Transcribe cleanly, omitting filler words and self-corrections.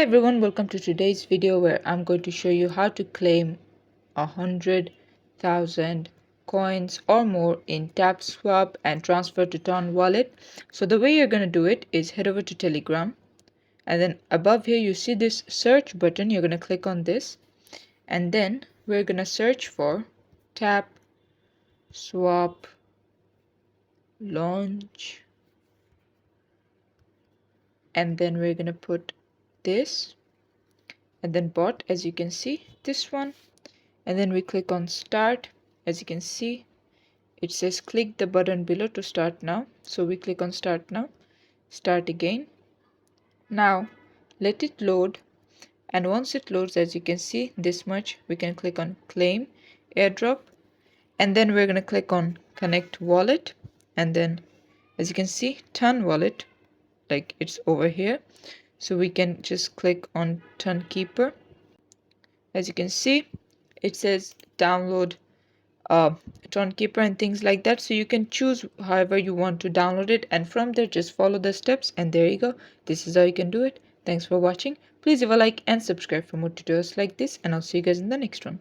everyone, welcome to today's video where I'm going to show you how to claim 100,000 coins or more in TapSwap and transfer to Ton wallet. So the way you're going to do it is head over to Telegram, and then above here you see this search button. You're going to click on this, and then we're going to search for TapSwap launch, and then we're going to put this and then bot, as you can see, this one, and then we click on start. As you can see, it says click the button below to start now, so we click on start now. Start again. Now let it load, and once it loads, as you can see this much, we can click on claim airdrop, and then we're going to click on connect wallet, and then as you can see Ton wallet, like it's over here, so we can just click on Ton keeper. As you can see, it says download Ton keeper and things like that, so you can choose however you want to download it, and from there just follow the steps, and there you go. This is how you can do it. Thanks for watching. Please leave a like and subscribe for more tutorials like this, and I'll see you guys in the next one.